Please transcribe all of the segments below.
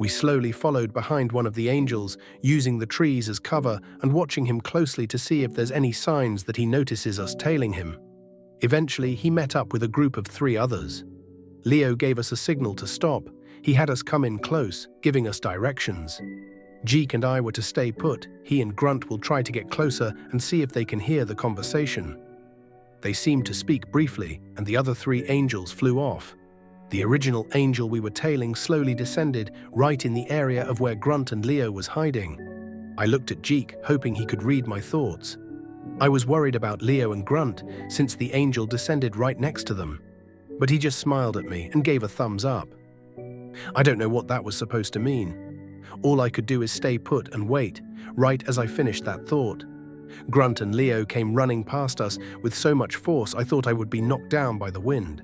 We slowly followed behind one of the angels, using the trees as cover and watching him closely to see if there's any signs that he notices us tailing him. Eventually, he met up with a group of 3 others. Leo gave us a signal to stop. He had us come in close, giving us directions. Jeek and I were to stay put. He and Grunt will try to get closer and see if they can hear the conversation. They seemed to speak briefly, and the other 3 angels flew off. The original angel we were tailing slowly descended, right in the area of where Grunt and Leo was hiding. I looked at Jeek, hoping he could read my thoughts. I was worried about Leo and Grunt, since the angel descended right next to them. But he just smiled at me and gave a thumbs up. I don't know what that was supposed to mean. All I could do is stay put and wait, right as I finished that thought. Grunt and Leo came running past us with so much force I thought I would be knocked down by the wind.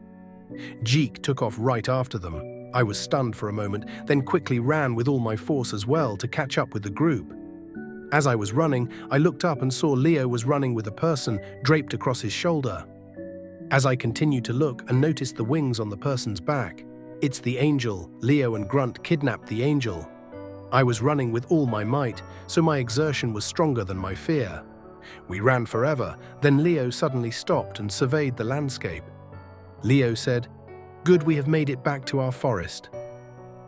Jeek took off right after them. I was stunned for a moment, then quickly ran with all my force as well to catch up with the group. As I was running, I looked up and saw Leo was running with a person draped across his shoulder. As I continued to look and noticed the wings on the person's back, it's the angel. Leo and Grunt kidnapped the angel. I was running with all my might, so my exertion was stronger than my fear. We ran forever, then Leo suddenly stopped and surveyed the landscape. Leo said, "Good, we have made it back to our forest."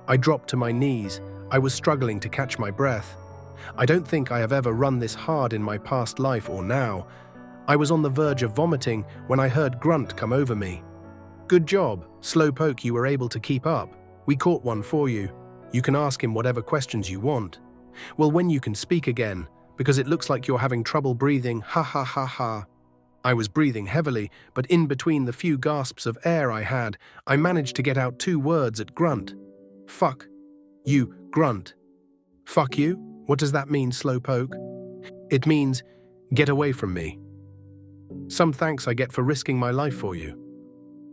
I dropped to my knees. I was struggling to catch my breath. I don't think I have ever run this hard in my past life or now. I was on the verge of vomiting when I heard Grunt come over me. "Good job, Slowpoke, you were able to keep up. We caught one for you. You can ask him whatever questions you want. Well, when you can speak again, because it looks like you're having trouble breathing, ha ha ha ha." I was breathing heavily, but in between the few gasps of air I had, I managed to get out 2 words at Grunt. "Fuck you, Grunt." "Fuck you? What does that mean, Slowpoke?" "It means, get away from me. Some thanks I get for risking my life for you."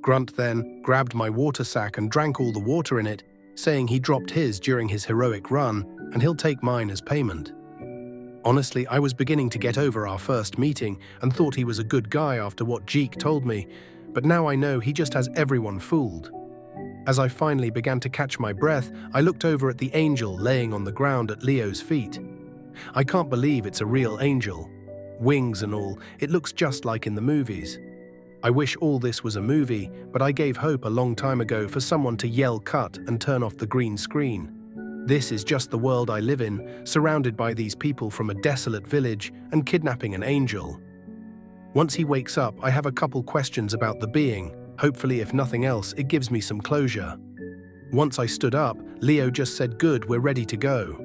Grunt then grabbed my water sack and drank all the water in it, saying he dropped his during his heroic run, and he'll take mine as payment. Honestly, I was beginning to get over our first meeting and thought he was a good guy after what Jeek told me, but now I know he just has everyone fooled. As I finally began to catch my breath, I looked over at the angel laying on the ground at Leo's feet. I can't believe it's a real angel. Wings and all, it looks just like in the movies. I wish all this was a movie, but I gave hope a long time ago for someone to yell cut and turn off the green screen. This is just the world I live in, surrounded by these people from a desolate village and kidnapping an angel. Once he wakes up, I have a couple questions about the being. Hopefully, if nothing else, it gives me some closure. Once I stood up, Leo just said, "Good, we're ready to go."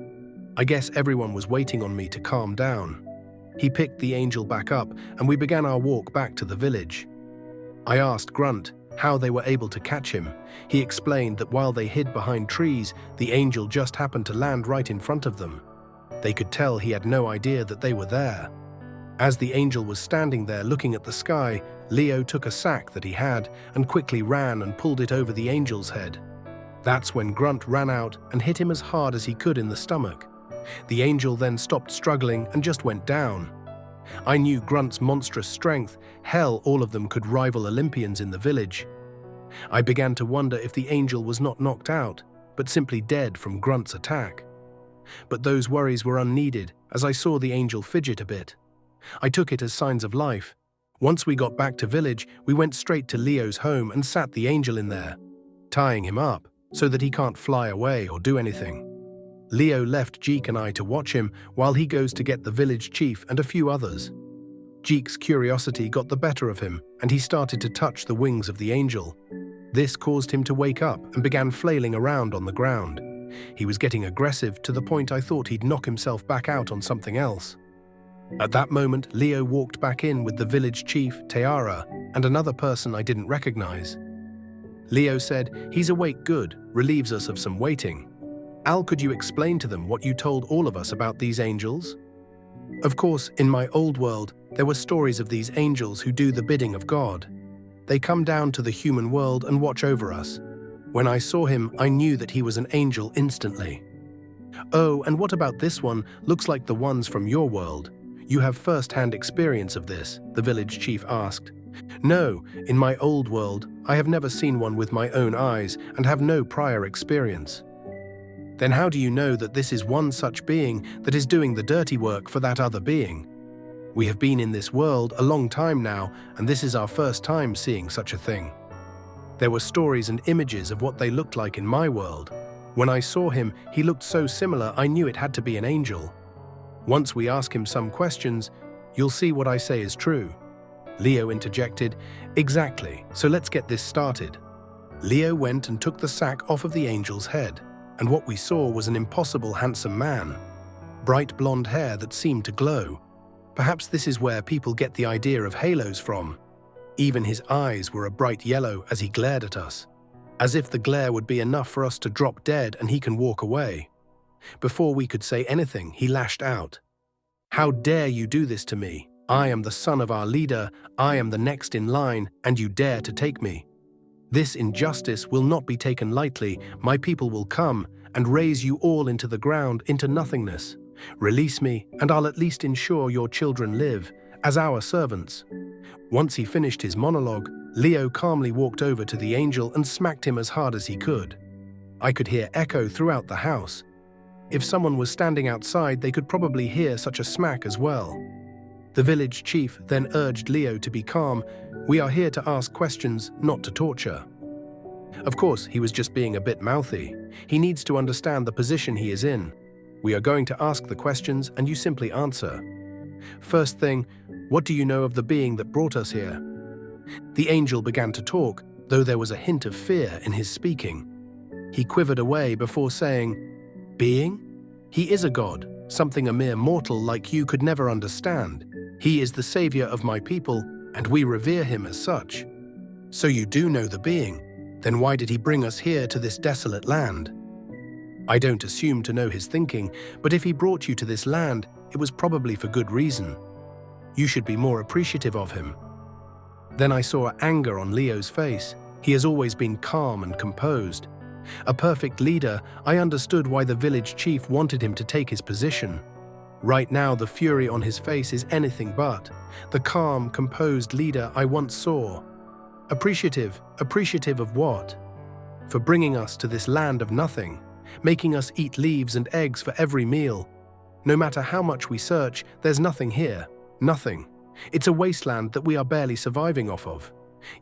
I guess everyone was waiting on me to calm down. He picked the angel back up, and we began our walk back to the village. I asked Grunt how they were able to catch him. He explained that while they hid behind trees, the angel just happened to land right in front of them. They could tell he had no idea that they were there. As the angel was standing there looking at the sky, Leo took a sack that he had and quickly ran and pulled it over the angel's head. That's when Grunt ran out and hit him as hard as he could in the stomach. The angel then stopped struggling and just went down. I knew Grunt's monstrous strength. Hell, all of them could rival Olympians in the village. I began to wonder if the angel was not knocked out, but simply dead from Grunt's attack. But those worries were unneeded, as I saw the angel fidget a bit. I took it as signs of life. Once we got back to village, we went straight to Leo's home and sat the angel in there, tying him up so that he can't fly away or do anything. Leo left Jeek and I to watch him while he goes to get the village chief and a few others. Jeek's curiosity got the better of him, and he started to touch the wings of the angel. This caused him to wake up and began flailing around on the ground. He was getting aggressive to the point I thought he'd knock himself back out on something else. At that moment, Leo walked back in with the village chief, Teara, and another person I didn't recognize. Leo said, "He's awake, good, relieves us of some waiting. Al, could you explain to them what you told all of us about these angels?" Of course, in my old world, there were stories of these angels who do the bidding of God. They come down to the human world and watch over us. When I saw him, I knew that he was an angel instantly. "Oh, and what about this one? Looks like the ones from your world. You have first-hand experience of this?" the village chief asked. "No, in my old world, I have never seen one with my own eyes and have no prior experience." Then how do you know that this is one such being that is doing the dirty work for that other being? We have been in this world a long time now, and this is our first time seeing such a thing. There were stories and images of what they looked like in my world. When I saw him, he looked so similar I knew it had to be an angel. Once we ask him some questions, you'll see what I say is true. Leo interjected, "Exactly, so let's get this started." Leo went and took the sack off of the angel's head, and what we saw was an impossible handsome man. Bright blonde hair that seemed to glow. Perhaps this is where people get the idea of halos from. Even his eyes were a bright yellow as he glared at us, as if the glare would be enough for us to drop dead and he can walk away. Before we could say anything, he lashed out. "How dare you do this to me? I am the son of our leader, I am the next in line, and you dare to take me. This injustice will not be taken lightly. My people will come and raze you all into the ground, into nothingness. Release me, and I'll at least ensure your children live, as our servants." Once he finished his monologue, Leo calmly walked over to the angel and smacked him as hard as he could. I could hear echo throughout the house. If someone was standing outside, they could probably hear such a smack as well. The village chief then urged Leo to be calm. "We are here to ask questions, not to torture." Of course, he was just being a bit mouthy. He needs to understand the position he is in. We are going to ask the questions and you simply answer. First thing, what do you know of the being that brought us here? The angel began to talk, though there was a hint of fear in his speaking. He quivered away before saying, "Being? He is a god, something a mere mortal like you could never understand. He is the savior of my people, and we revere him as such." "So you do know the being? Then why did he bring us here to this desolate land?" "I don't assume to know his thinking, but if he brought you to this land, it was probably for good reason. You should be more appreciative of him." Then I saw anger on Leo's face. He has always been calm and composed. A perfect leader, I understood why the village chief wanted him to take his position. Right now, the fury on his face is anything but the calm, composed leader I once saw. Appreciative of what? For bringing us to this land of nothing, making us eat leaves and eggs for every meal. No matter how much we search, there's nothing here. Nothing. It's a wasteland that we are barely surviving off of.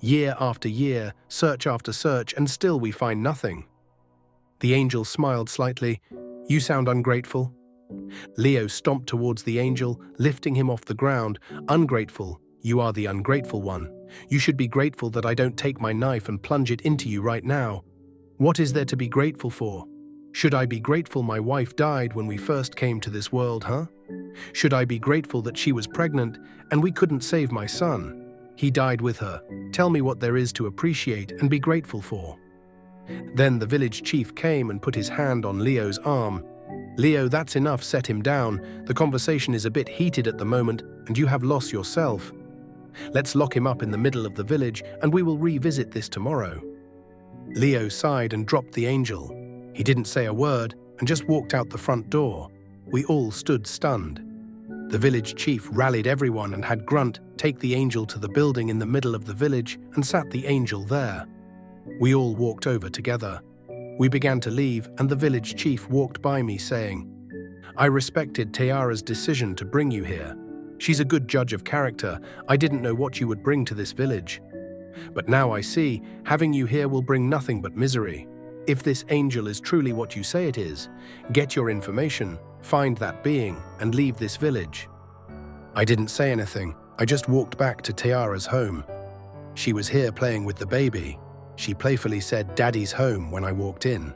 Year after year, search after search, and still we find nothing. The angel smiled slightly. "You sound ungrateful." Leo stomped towards the angel, lifting him off the ground. "Ungrateful? You are the ungrateful one. You should be grateful that I don't take my knife and plunge it into you right now. What is there to be grateful for? Should I be grateful my wife died when we first came to this world, huh? Should I be grateful that she was pregnant and we couldn't save my son? He died with her. Tell me what there is to appreciate and be grateful for." Then the village chief came and put his hand on Leo's arm. "Leo, that's enough, set him down. The conversation is a bit heated at the moment, and you have lost yourself. Let's lock him up in the middle of the village, and we will revisit this tomorrow." Leo sighed and dropped the angel. He didn't say a word, and just walked out the front door. We all stood stunned. The village chief rallied everyone and had Grunt take the angel to the building in the middle of the village and sat the angel there. We all walked over together. We began to leave, and the village chief walked by me saying, "I respected Tiara's decision to bring you here. She's a good judge of character. I didn't know what you would bring to this village. But now I see, having you here will bring nothing but misery. If this angel is truly what you say it is, get your information, find that being, and leave this village." I didn't say anything. I just walked back to Tiara's home. She was here playing with the baby. She playfully said, "Daddy's home," when I walked in.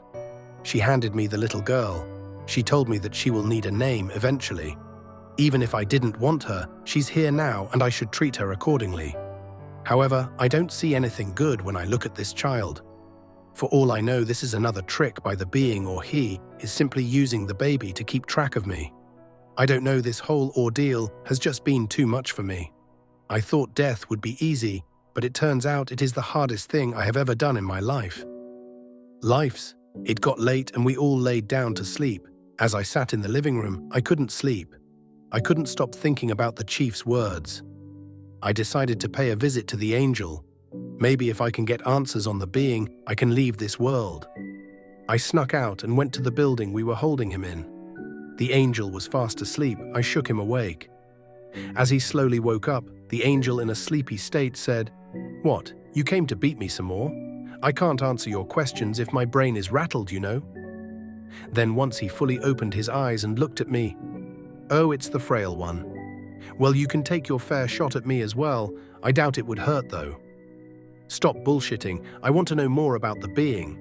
She handed me the little girl. She told me that she will need a name eventually. Even if I didn't want her, she's here now and I should treat her accordingly. However, I don't see anything good when I look at this child. For all I know, this is another trick by the being, or he is simply using the baby to keep track of me. I don't know, this whole ordeal has just been too much for me. I thought death would be easy, but it turns out it is the hardest thing I have ever done in my life. It got late and we all laid down to sleep. As I sat in the living room, I couldn't sleep. I couldn't stop thinking about the chief's words. I decided to pay a visit to the angel. Maybe if I can get answers on the being, I can leave this world. I snuck out and went to the building we were holding him in. The angel was fast asleep. I shook him awake. As he slowly woke up, the angel in a sleepy state said, "What, you came to beat me some more? I can't answer your questions if my brain is rattled, you know." Then once he fully opened his eyes and looked at me. "Oh, it's the frail one. Well, you can take your fair shot at me as well. I doubt it would hurt though." "Stop bullshitting. I want to know more about the being."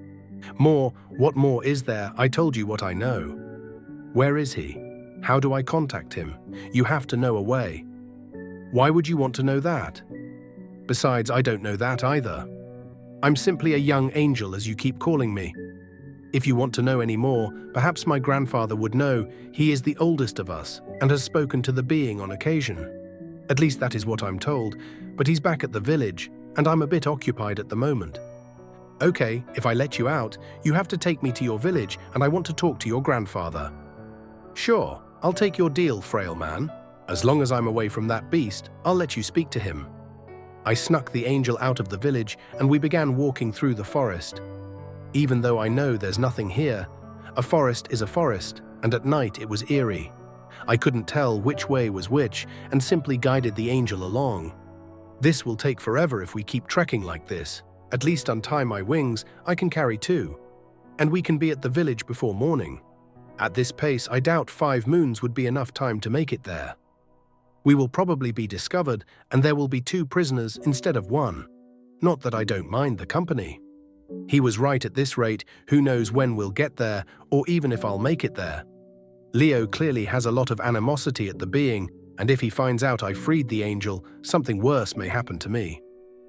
"More? What more is there? I told you what I know." "Where is he? How do I contact him? You have to know a way." "Why would you want to know that? Besides, I don't know that either. I'm simply a young angel, as you keep calling me. If you want to know any more, perhaps my grandfather would know. He is the oldest of us and has spoken to the being on occasion. At least that is what I'm told, but he's back at the village, and I'm a bit occupied at the moment." "Okay, if I let you out, you have to take me to your village, and I want to talk to your grandfather." "Sure, I'll take your deal, frail man. As long as I'm away from that beast, I'll let you speak to him." I snuck the angel out of the village, and we began walking through the forest. Even though I know there's nothing here, a forest is a forest, and at night it was eerie. I couldn't tell which way was which, and simply guided the angel along. This will take forever if we keep trekking like this. At least untie my wings, I can carry two. And we can be at the village before morning. At this pace, I doubt 5 moons would be enough time to make it there. We will probably be discovered, and there will be 2 prisoners instead of 1. Not that I don't mind the company. He was right. At this rate, who knows when we'll get there, or even if I'll make it there. Leo clearly has a lot of animosity at the being, and if he finds out I freed the angel, something worse may happen to me.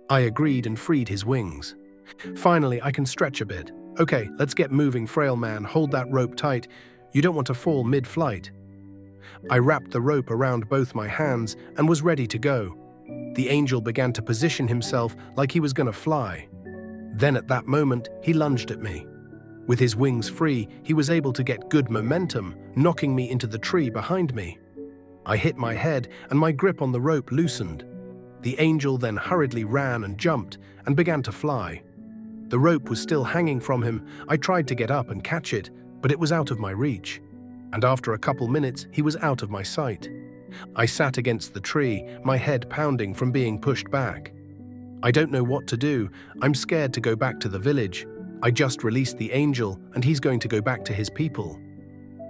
I agreed and freed his wings. Finally, I can stretch a bit. "Okay, let's get moving, frail man. Hold that rope tight. You don't want to fall mid-flight." I wrapped the rope around both my hands and was ready to go. The angel began to position himself like he was going to fly. Then at that moment, he lunged at me. With his wings free, he was able to get good momentum, knocking me into the tree behind me. I hit my head and my grip on the rope loosened. The angel then hurriedly ran and jumped and began to fly. The rope was still hanging from him. I tried to get up and catch it, but it was out of my reach. And after a couple minutes, he was out of my sight. I sat against the tree, my head pounding from being pushed back. I don't know what to do. I'm scared to go back to the village. I just released the angel, and he's going to go back to his people.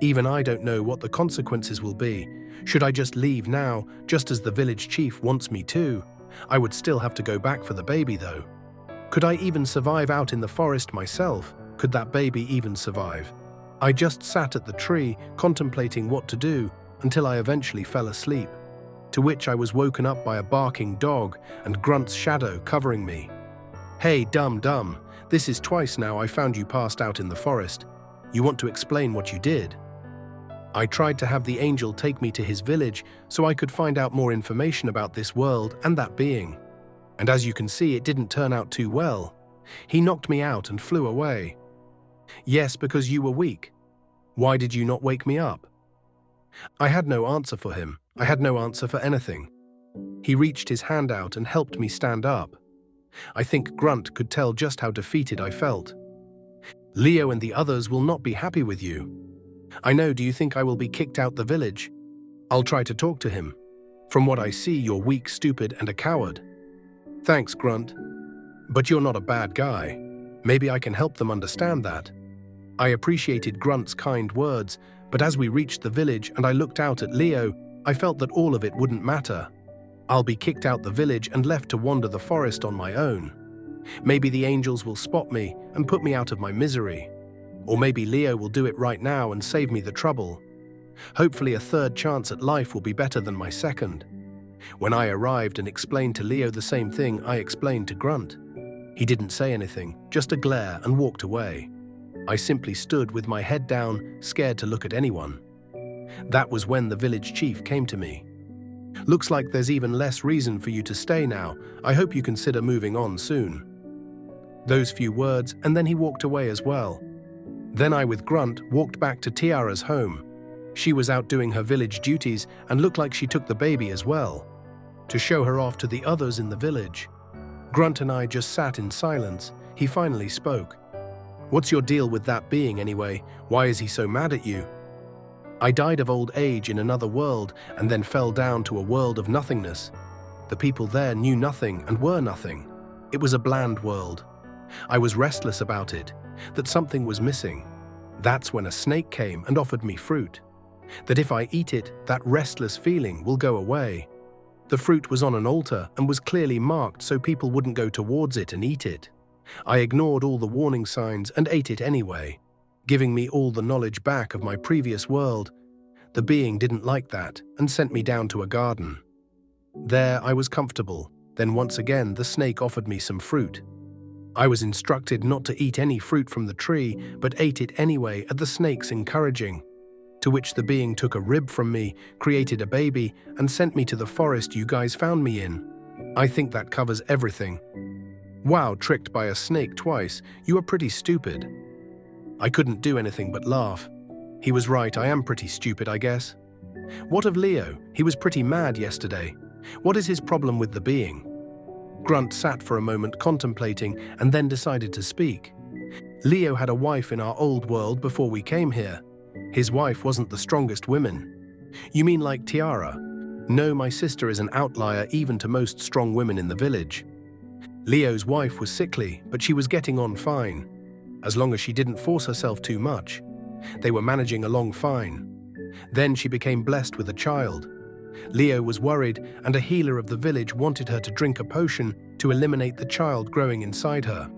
Even I don't know what the consequences will be. Should I just leave now, just as the village chief wants me to? I would still have to go back for the baby, though. Could I even survive out in the forest myself? Could that baby even survive? I just sat at the tree, contemplating what to do, until I eventually fell asleep, to which I was woken up by a barking dog and Grunt's shadow covering me. "Hey, dumb, this is twice now I found you passed out in the forest. You want to explain what you did?" I tried to have the angel take me to his village so I could find out more information about this world and that being. And as you can see, it didn't turn out too well. He knocked me out and flew away. "Yes, because you were weak. Why did you not wake me up?" I had no answer for him. I had no answer for anything. He reached his hand out and helped me stand up. I think Grunt could tell just how defeated I felt. "Leo and the others will not be happy with you." "I know. Do you think I will be kicked out the village?" "I'll try to talk to him. From what I see, you're weak, stupid, and a coward." "Thanks, Grunt. But you're not a bad guy. Maybe I can help them understand that." I appreciated Grunt's kind words, but as we reached the village and I looked out at Leo, I felt that all of it wouldn't matter. I'll be kicked out the village and left to wander the forest on my own. Maybe the angels will spot me and put me out of my misery. Or maybe Leo will do it right now and save me the trouble. Hopefully a third chance at life will be better than my second. When I arrived and explained to Leo the same thing I explained to Grunt, he didn't say anything, just a glare, and walked away. I simply stood with my head down, scared to look at anyone. That was when the village chief came to me. "Looks like there's even less reason for you to stay now. I hope you consider moving on soon." Those few words, and then he walked away as well. Then I, with Grunt, walked back to Tiara's home. She was out doing her village duties and looked like she took the baby as well, to show her off to the others in the village. Grunt and I just sat in silence. He finally spoke. What's your deal with that being anyway? Why is he so mad at you? I died of old age in another world and then fell down to a world of nothingness. The people there knew nothing and were nothing. It was a bland world. I was restless about it, that something was missing. That's when a snake came and offered me fruit. That if I eat it, that restless feeling will go away. The fruit was on an altar and was clearly marked so people wouldn't go towards it and eat it. I ignored all the warning signs and ate it anyway, giving me all the knowledge back of my previous world. The being didn't like that and sent me down to a garden. There I was comfortable. Then once again the snake offered me some fruit. I was instructed not to eat any fruit from the tree, but ate it anyway at the snake's encouraging. To which the being took a rib from me, created a baby, and sent me to the forest you guys found me in. I think that covers everything. Wow, tricked by a snake twice. You are pretty stupid. I couldn't do anything but laugh. He was right, I am pretty stupid, I guess. What of Leo? He was pretty mad yesterday. What is his problem with the being? Grunt sat for a moment contemplating and then decided to speak. Leo had a wife in our old world before we came here. His wife wasn't the strongest woman. You mean like Tiara? No, my sister is an outlier even to most strong women in the village. Leo's wife was sickly, but she was getting on fine, as long as she didn't force herself too much. They were managing along fine. Then she became blessed with a child. Leo was worried, and a healer of the village wanted her to drink a potion to eliminate the child growing inside her.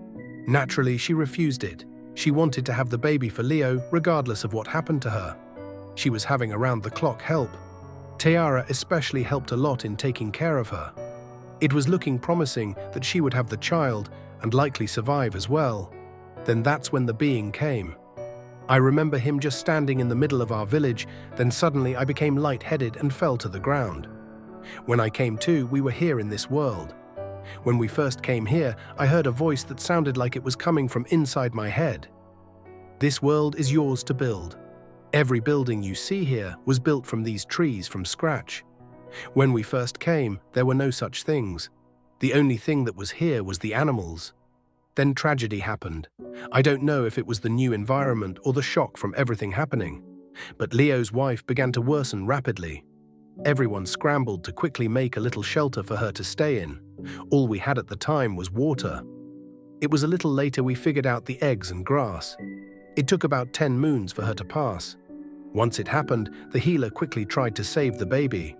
Naturally, she refused it. She wanted to have the baby for Leo regardless of what happened to her. She was having around-the-clock help. Tiara especially helped a lot in taking care of her. It was looking promising that she would have the child and likely survive as well. Then that's when the being came. I remember him just standing in the middle of our village, then suddenly I became lightheaded and fell to the ground. When I came to, we were here in this world. When we first came here, I heard a voice that sounded like it was coming from inside my head. This world is yours to build. Every building you see here was built from these trees from scratch. When we first came, there were no such things. The only thing that was here was the animals. Then tragedy happened. I don't know if it was the new environment or the shock from everything happening, but Leo's wife began to worsen rapidly. Everyone scrambled to quickly make a little shelter for her to stay in. All we had at the time was water. It was a little later we figured out the eggs and grass. It took about 10 moons for her to pass. Once it happened, the healer quickly tried to save the baby.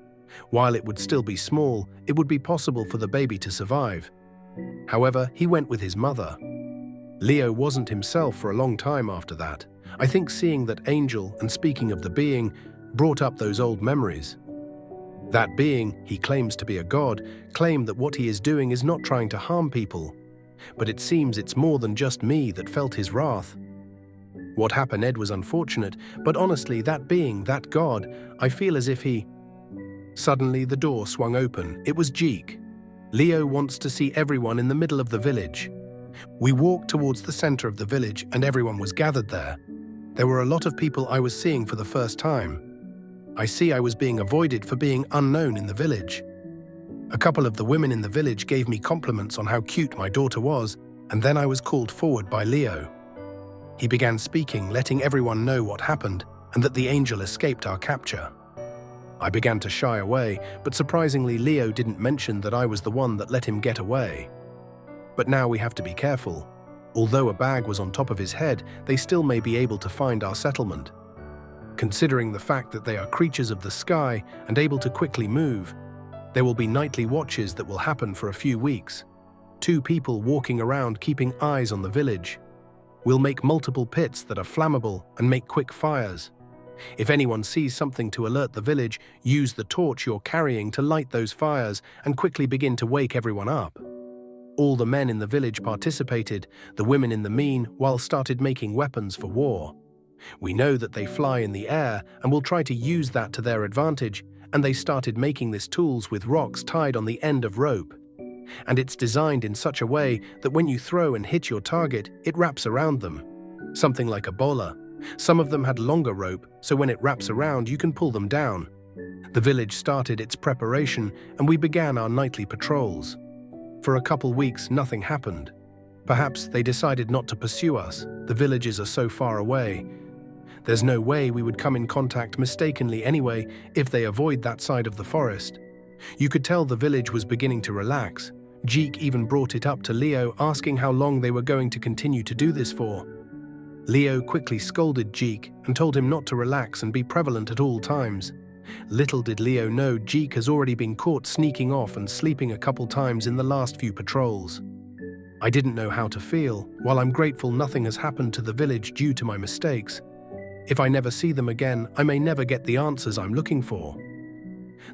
While it would still be small, it would be possible for the baby to survive. However, he went with his mother. Leo wasn't himself for a long time after that. I think seeing that angel and speaking of the being brought up those old memories. That being, he claims to be a god, claimed that what he is doing is not trying to harm people. But it seems it's more than just me that felt his wrath. What happened, Ed, was unfortunate, but honestly, that being, that god, I feel as if he... Suddenly, the door swung open. It was Jeek. Leo wants to see everyone in the middle of the village. We walked towards the center of the village and everyone was gathered there. There were a lot of people I was seeing for the first time. I see I was being avoided for being unknown in the village. A couple of the women in the village gave me compliments on how cute my daughter was, and then I was called forward by Leo. He began speaking, letting everyone know what happened and that the angel escaped our capture. I began to shy away, but surprisingly Leo didn't mention that I was the one that let him get away. But now we have to be careful. Although a bag was on top of his head, they still may be able to find our settlement. Considering the fact that they are creatures of the sky and able to quickly move, there will be nightly watches that will happen for a few weeks. 2 people walking around keeping eyes on the village. We'll make multiple pits that are flammable and make quick fires. If anyone sees something to alert the village, use the torch you're carrying to light those fires and quickly begin to wake everyone up. All the men in the village participated, the women in the meanwhile started making weapons for war. We know that they fly in the air and will try to use that to their advantage, and they started making these tools with rocks tied on the end of rope. And it's designed in such a way that when you throw and hit your target, it wraps around them. Something like a bowler. Some of them had longer rope, so when it wraps around, you can pull them down. The village started its preparation, and we began our nightly patrols. For a couple weeks, nothing happened. Perhaps they decided not to pursue us. The villages are so far away. There's no way we would come in contact mistakenly anyway if they avoid that side of the forest. You could tell the village was beginning to relax. Jeek even brought it up to Leo, asking how long they were going to continue to do this for. Leo quickly scolded Jeek and told him not to relax and be prevalent at all times. Little did Leo know Jeek has already been caught sneaking off and sleeping a couple times in the last few patrols. I didn't know how to feel. While I'm grateful nothing has happened to the village due to my mistakes, if I never see them again, I may never get the answers I'm looking for.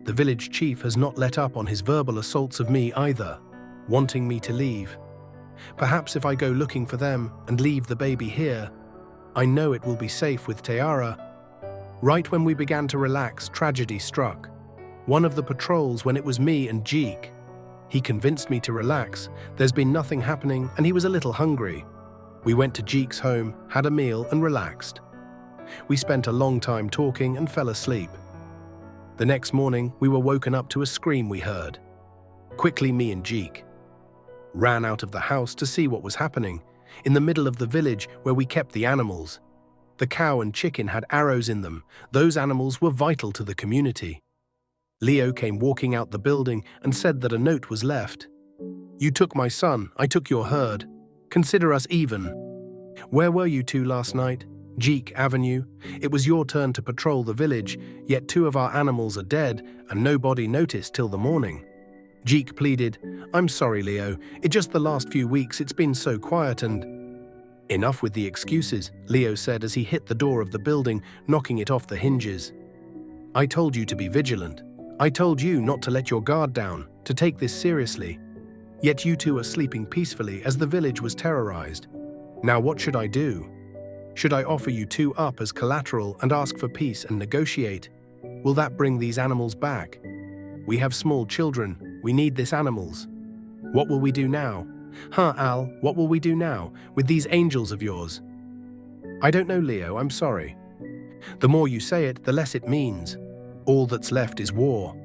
The village chief has not let up on his verbal assaults of me either, wanting me to leave. Perhaps if I go looking for them and leave the baby here, I know it will be safe with Tiara. Right when we began to relax, tragedy struck. One of the patrols, when it was me and Jeek. He convinced me to relax. There's been nothing happening and he was a little hungry. We went to Jeek's home, had a meal and relaxed. We spent a long time talking and fell asleep. The next morning, we were woken up to a scream we heard. Quickly, me and Jeek ran out of the house to see what was happening. In the middle of the village where we kept the animals. The cow and chicken had arrows in them. Those animals were vital to the community. Leo came walking out the building and said that a note was left. "You took my son, I took your herd. Consider us even. Where were you two last night? Jeek Avenue. It was your turn to patrol the village, yet 2 of our animals are dead and nobody noticed till the morning." Jeek pleaded, "I'm sorry, Leo. It's just the last few weeks it's been so quiet and—" "Enough with the excuses," Leo said as he hit the door of the building, knocking it off the hinges. "I told you to be vigilant. I told you not to let your guard down, to take this seriously. Yet you two are sleeping peacefully as the village was terrorized. Now what should I do? Should I offer you 2 up as collateral and ask for peace and negotiate? Will that bring these animals back? We have small children. We need these animals. What will we do now? Huh, Al, what will we do now with these angels of yours?" "I don't know, Leo, I'm sorry. The more you say it, the less it means. All that's left is war.